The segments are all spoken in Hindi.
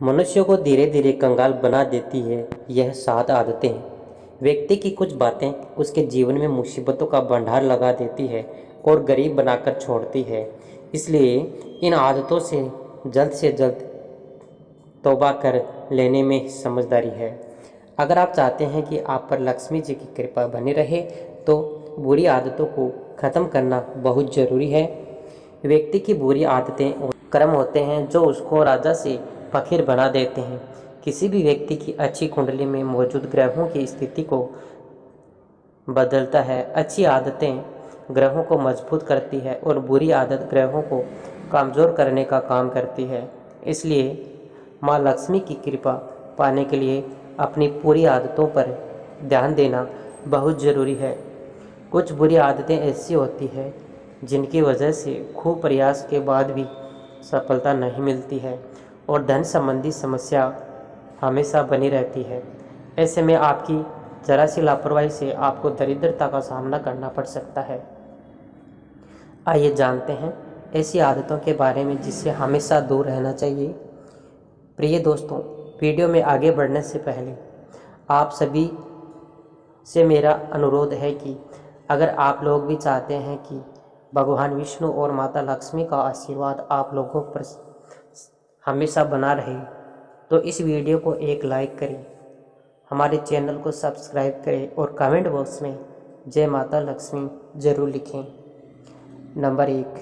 मनुष्य को धीरे धीरे कंगाल बना देती है यह 7 आदतें। व्यक्ति की कुछ बातें उसके जीवन में मुसीबतों का भंडार लगा देती है और गरीब बनाकर छोड़ती है। इसलिए इन आदतों से जल्द तौबा कर लेने में समझदारी है। अगर आप चाहते हैं कि आप पर लक्ष्मी जी की कृपा बनी रहे तो बुरी आदतों को ख़त्म करना बहुत ज़रूरी है। व्यक्ति की बुरी आदतें और कर्म होते हैं जो उसको राजा से फकीर बना देते हैं। किसी भी व्यक्ति की अच्छी कुंडली में मौजूद ग्रहों की स्थिति को बदलता है। अच्छी आदतें ग्रहों को मजबूत करती है और बुरी आदत ग्रहों को कमज़ोर करने का काम करती है। इसलिए माँ लक्ष्मी की कृपा पाने के लिए अपनी पूरी आदतों पर ध्यान देना बहुत ज़रूरी है। कुछ बुरी आदतें ऐसी होती हैं जिनकी वजह से खूब प्रयास के बाद भी सफलता नहीं मिलती है और धन संबंधी समस्या हमेशा बनी रहती है। ऐसे में आपकी जरा सी लापरवाही से आपको दरिद्रता का सामना करना पड़ सकता है। आइए जानते हैं ऐसी आदतों के बारे में जिससे हमेशा दूर रहना चाहिए। प्रिय दोस्तों, वीडियो में आगे बढ़ने से पहले आप सभी से मेरा अनुरोध है कि अगर आप लोग भी चाहते हैं कि भगवान विष्णु और माता लक्ष्मी का आशीर्वाद आप लोगों पर हमेशा बना रहे तो इस वीडियो को एक लाइक करें, हमारे चैनल को सब्सक्राइब करें और कमेंट बॉक्स में जय माता लक्ष्मी ज़रूर लिखें। नंबर 1,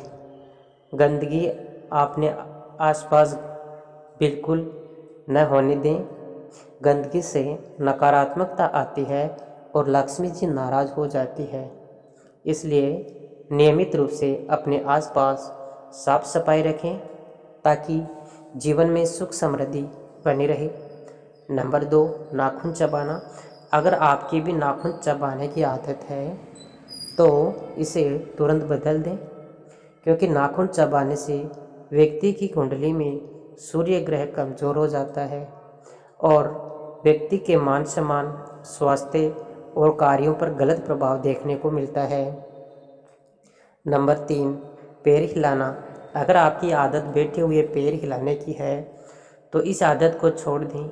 गंदगी अपने आसपास बिल्कुल न होने दें। गंदगी से नकारात्मकता आती है और लक्ष्मी जी नाराज़ हो जाती है। इसलिए नियमित रूप से अपने आसपास साफ सफाई रखें ताकि जीवन में सुख समृद्धि बनी रहे। नंबर 2, नाखून चबाना। अगर आपकी भी नाखून चबाने की आदत है तो इसे तुरंत बदल दें, क्योंकि नाखून चबाने से व्यक्ति की कुंडली में सूर्य ग्रह कमज़ोर हो जाता है और व्यक्ति के मान सम्मान, स्वास्थ्य और कार्यों पर गलत प्रभाव देखने को मिलता है। नंबर 3, पैर हिलाना। अगर आपकी आदत बैठे हुए पैर हिलाने की है तो इस आदत को छोड़ दें,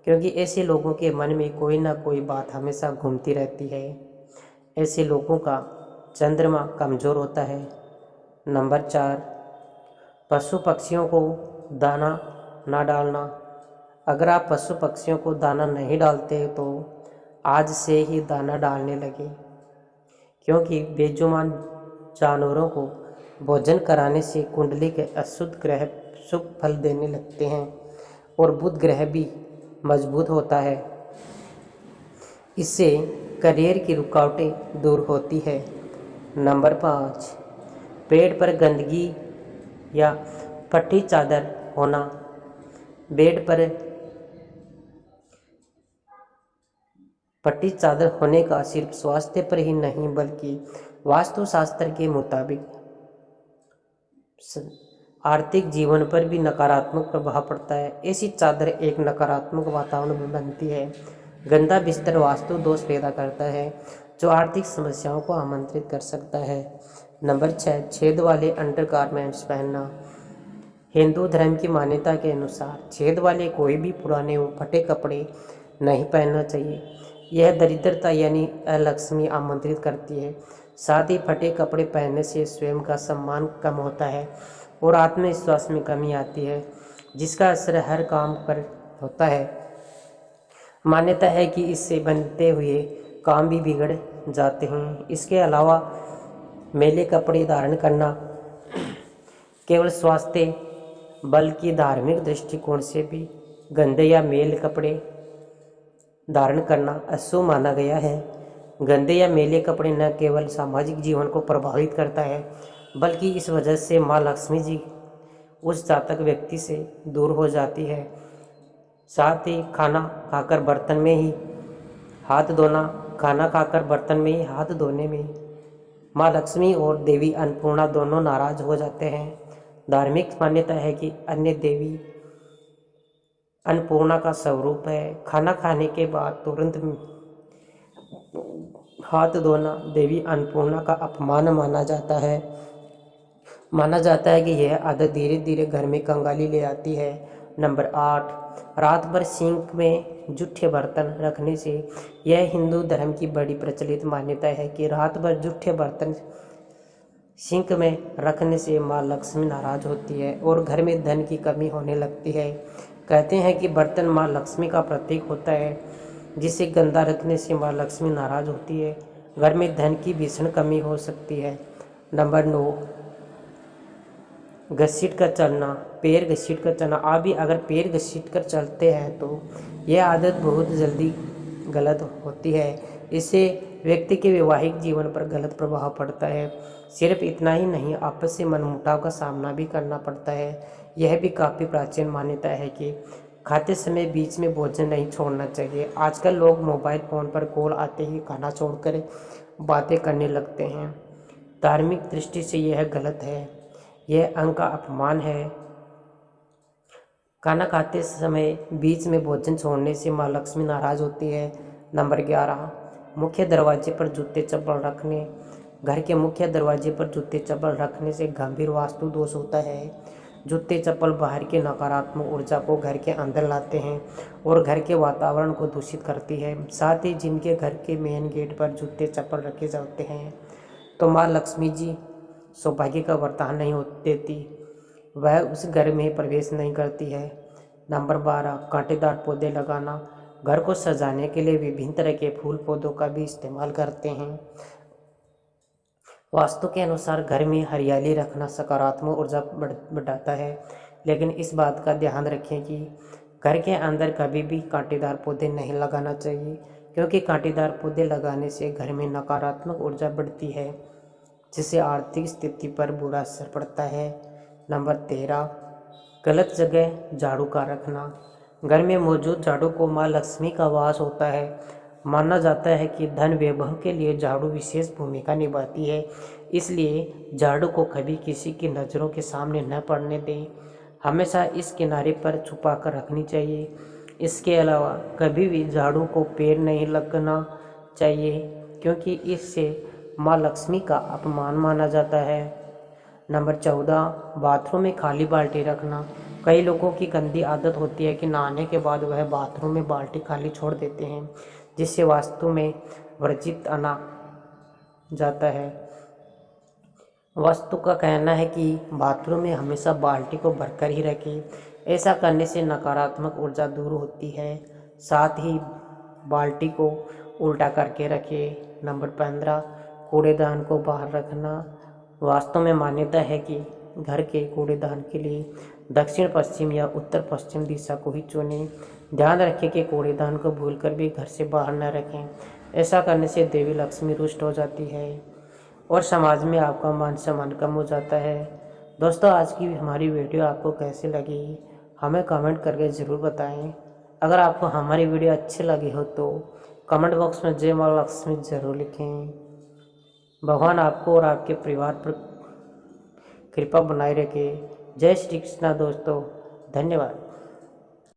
क्योंकि ऐसे लोगों के मन में कोई ना कोई बात हमेशा घूमती रहती है। ऐसे लोगों का चंद्रमा कमज़ोर होता है। नंबर 4, पशु पक्षियों को दाना ना डालना। अगर आप पशु पक्षियों को दाना नहीं डालते तो आज से ही दाना डालने लगे, क्योंकि बेजुबान जानवरों को भोजन कराने से कुंडली के अशुद्ध ग्रह शुभ फल देने लगते हैं और बुध ग्रह भी मजबूत होता है। इससे करियर की रुकावटें दूर होती है। नंबर 5, बेड पर गंदगी या फटी चादर होना। बेड पर फटी चादर होने का सिर्फ स्वास्थ्य पर ही नहीं बल्कि वास्तुशास्त्र के मुताबिक आर्थिक जीवन पर भी नकारात्मक प्रभाव पड़ता है। ऐसी चादर एक नकारात्मक वातावरण में बनती है। गंदा बिस्तर वास्तु दोष पैदा करता है जो आर्थिक समस्याओं को आमंत्रित कर सकता है। नंबर 6, छेद वाले अंडरगारमेंट्स पहनना। हिंदू धर्म की मान्यता के अनुसार छेद वाले कोई भी पुराने व फटे कपड़े नहीं पहनना चाहिए। यह दरिद्रता यानी अलक्ष्मी आमंत्रित करती है। साथ ही फटे कपड़े पहनने से स्वयं का सम्मान कम होता है और आत्मविश्वास में कमी आती है, जिसका असर हर काम पर होता है। मान्यता है कि इससे बनते हुए काम भी बिगड़ जाते हैं। इसके अलावा मैले कपड़े धारण करना केवल स्वास्थ्य बल्कि धार्मिक दृष्टिकोण से भी गंदे या मेल कपड़े धारण करना अशुभ माना गया है। गंदे या मैले कपड़े न केवल सामाजिक जीवन को प्रभावित करता है बल्कि इस वजह से माँ लक्ष्मी जी उस जातक व्यक्ति से दूर हो जाती है। साथ ही खाना खाकर बर्तन में ही हाथ धोना। खाना खाकर बर्तन में ही हाथ धोने में माँ लक्ष्मी और देवी अन्नपूर्णा दोनों नाराज हो जाते हैं। धार्मिक मान्यता है कि अन्य देवी अन्नपूर्णा का स्वरूप है। खाना खाने के बाद तुरंत हाथ धोना देवी अन्नपूर्णा का अपमान माना जाता है। माना जाता है कि यह आदत धीरे धीरे घर में कंगाली ले आती है नंबर 8, रात भर सिंक में जूठे बर्तन रखने से, यह हिंदू धर्म की बड़ी प्रचलित मान्यता है कि रात भर जूठे बर्तन सिंक में रखने से माँ लक्ष्मी नाराज होती है और घर में धन की कमी होने लगती है। कहते हैं कि बर्तन माँ लक्ष्मी का प्रतीक होता है, जिसे गंदा रखने से माँ लक्ष्मी नाराज होती है, घर में धन की भीषण कमी हो सकती है। नंबर 9, घसीट कर चलना, पैर घसीट कर चलना। आप भी अगर पैर घसीट कर चलते हैं तो यह आदत बहुत जल्दी गलत होती है। इससे व्यक्ति के वैवाहिक जीवन पर गलत प्रभाव पड़ता है। सिर्फ इतना ही नहीं, आपस से मनमुटाव का सामना भी करना पड़ता है। यह भी काफ़ी प्राचीन मान्यता है कि खाते समय बीच में भोजन नहीं छोड़ना चाहिए। आजकल लोग मोबाइल फ़ोन पर कॉल आते ही खाना छोड़कर बातें करने लगते हैं। धार्मिक दृष्टि से यह गलत है, यह अंग का अपमान है। खाना खाते समय बीच में भोजन छोड़ने से माँ लक्ष्मी नाराज होती है। नंबर 11, मुख्य दरवाजे पर जूते चप्पल रखने। घर के मुख्य दरवाजे पर जूते चप्पल रखने से गंभीर वास्तु दोष होता है। जूते चप्पल बाहर की नकारात्मक ऊर्जा को घर के अंदर लाते हैं और घर के वातावरण को दूषित करती है। साथ ही जिनके घर के मेन गेट पर जूते चप्पल रखे जाते हैं तो माँ लक्ष्मी जी सौभाग्य का वरदान नहीं देती, वह उस घर में प्रवेश नहीं करती है। नंबर 12, कांटेदार पौधे लगाना। घर को सजाने के लिए विभिन्न तरह के फूल पौधों का भी इस्तेमाल करते हैं। वास्तु के अनुसार घर में हरियाली रखना सकारात्मक ऊर्जा बढ़ाता है, लेकिन इस बात का ध्यान रखें कि घर के अंदर कभी भी कांटेदार पौधे नहीं लगाना चाहिए, क्योंकि कांटेदार पौधे लगाने से घर में नकारात्मक ऊर्जा बढ़ती है, जिससे आर्थिक स्थिति पर बुरा असर पड़ता है। नंबर 13, गलत जगह झाड़ू का रखना। घर में मौजूद झाड़ू को माँ लक्ष्मी का वास होता है। माना जाता है कि धन वैभव के लिए झाड़ू विशेष भूमिका निभाती है, इसलिए झाड़ू को कभी किसी की नज़रों के सामने न पड़ने दें। हमेशा इस किनारे पर छुपा कर रखनी चाहिए। इसके अलावा कभी भी झाड़ू को पैर नहीं लगना चाहिए, क्योंकि इससे माँ लक्ष्मी का अपमान माना जाता है। नंबर 14, बाथरूम में खाली बाल्टी रखना। कई लोगों की गंदी आदत होती है कि नहाने के बाद वह बाथरूम में बाल्टी खाली छोड़ देते हैं, जिससे वास्तु में वर्जित आना जाता है। वास्तु का कहना है कि बाथरूम में हमेशा बाल्टी को भरकर ही रखें। ऐसा करने से नकारात्मक ऊर्जा दूर होती है। साथ ही बाल्टी को उल्टा करके रखें। नंबर 15, कूड़ेदान को बाहर रखना। वास्तु में मान्यता है कि घर के कूड़ेदान के लिए दक्षिण पश्चिम या उत्तर पश्चिम दिशा को ही चुनें। ध्यान रखें कि कूड़ेदान को भूलकर भी घर से बाहर न रखें। ऐसा करने से देवी लक्ष्मी रुष्ट हो जाती है और समाज में आपका मान सम्मान कम हो जाता है। दोस्तों, आज की हमारी वीडियो आपको कैसी लगी हमें कमेंट करके ज़रूर बताएं। अगर आपको हमारी वीडियो अच्छी लगी हो तो कमेंट बॉक्स में जय माँ लक्ष्मी ज़रूर लिखें। भगवान आपको और आपके परिवार पर कृपा बनाए रखे। जय श्री कृष्णा दोस्तों, धन्यवाद।